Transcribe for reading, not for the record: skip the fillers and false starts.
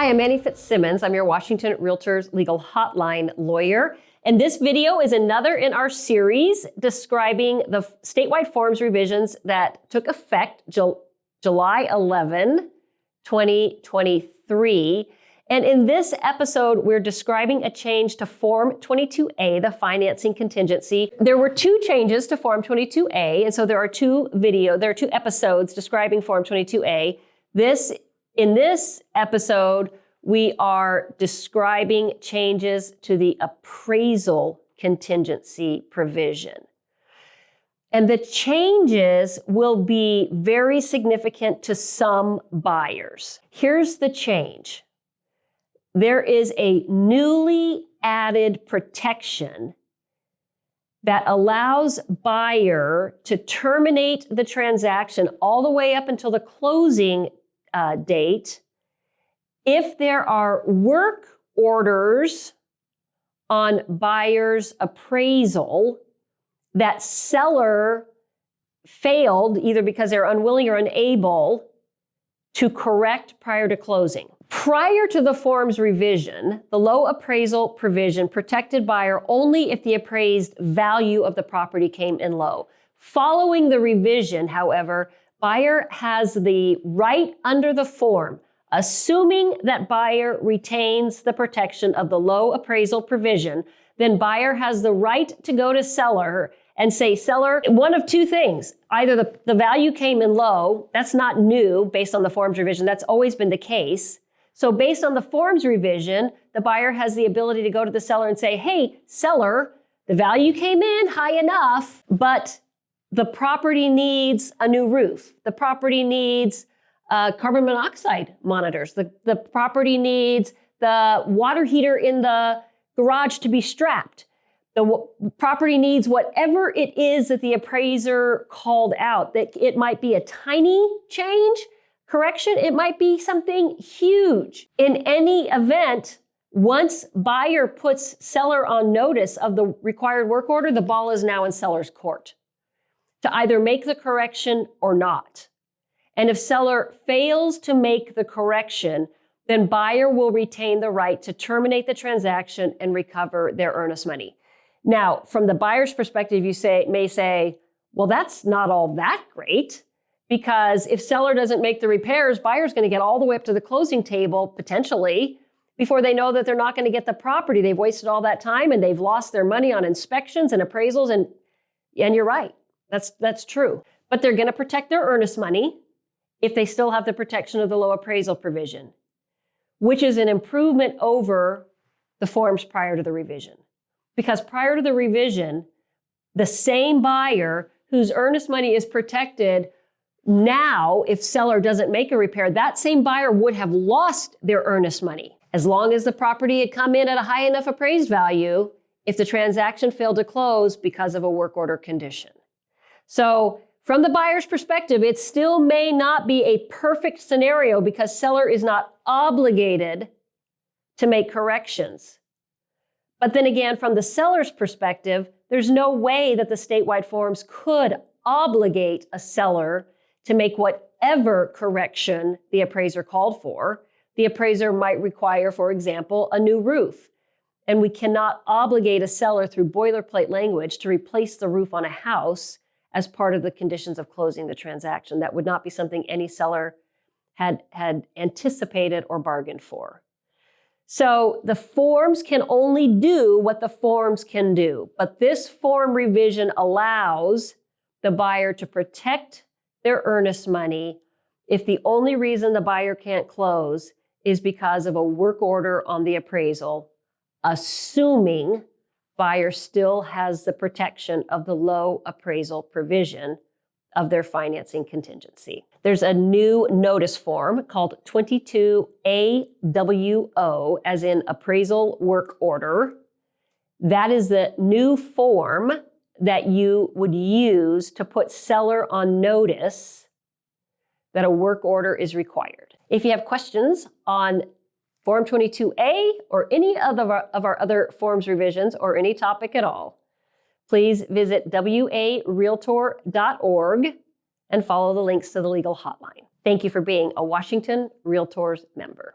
Hi, I'm Annie Fitzsimmons. I'm your Washington REALTORS Legal Hotline lawyer. And this video is another in our series describing the statewide forms revisions that took effect July 11, 2023. And in this episode, we're describing a change to Form 22A, the financing contingency. There were two changes to Form 22A, and so there are two episodes describing Form 22A. In this episode, we are describing changes to the appraisal contingency provision. And the changes will be very significant to some buyers. Here's the change. There is a newly added protection that allows buyer to terminate the transaction all the way up until the closing date if there are work orders on buyer's appraisal that seller failed either because they're unwilling or unable to correct prior to closing. Prior to the form's revision, the low appraisal provision protected buyer only if the appraised value of the property came in low. Following the revision, however, buyer has the right under the form, assuming that buyer retains the protection of the low appraisal provision, then buyer has the right to go to seller and say, seller, one of two things. Either the value came in low, that's not new based on the forms revision, that's always been the case. So based on the forms revision, the buyer has the ability to go to the seller and say, hey, seller, the value came in high enough, but the property needs a new roof. The property needs carbon monoxide monitors. The property needs the water heater in the garage to be strapped. The property needs whatever it is that the appraiser called out. That it might be a tiny change, correction, it might be something huge. In any event, once buyer puts seller on notice of the required work order, the ball is now in seller's court to either make the correction or not. And if seller fails to make the correction, then buyer will retain the right to terminate the transaction and recover their earnest money. Now, from the buyer's perspective, you may say, well, that's not all that great, because if seller doesn't make the repairs, buyer's going to get all the way up to the closing table, potentially, before they know that they're not going to get the property. They've wasted all that time and they've lost their money on inspections and appraisals, and you're right. That's true. But they're going to protect their earnest money if they still have the protection of the low appraisal provision, which is an improvement over the forms prior to the revision. Because prior to the revision, the same buyer whose earnest money is protected now, if seller doesn't make a repair, that same buyer would have lost their earnest money. As long as the property had come in at a high enough appraised value, if the transaction failed to close because of a work order condition. So from the buyer's perspective, it still may not be a perfect scenario because seller is not obligated to make corrections. But then again, from the seller's perspective, there's no way that the statewide forms could obligate a seller to make whatever correction the appraiser called for. The appraiser might require, for example, a new roof. And we cannot obligate a seller through boilerplate language to replace the roof on a house as part of the conditions of closing the transaction. That would not be something any seller had anticipated or bargained for. So the forms can only do what the forms can do. But this form revision allows the buyer to protect their earnest money if the only reason the buyer can't close is because of a work order on the appraisal, assuming buyer still has the protection of the low appraisal provision of their financing contingency. There's a new notice form called 22AWO, as in appraisal work order. That is the new form that you would use to put seller on notice that a work order is required. If you have questions on Form 22A or any of our other forms revisions or any topic at all, please visit warealtor.org and follow the links to the legal hotline. Thank you for being a Washington REALTORS member.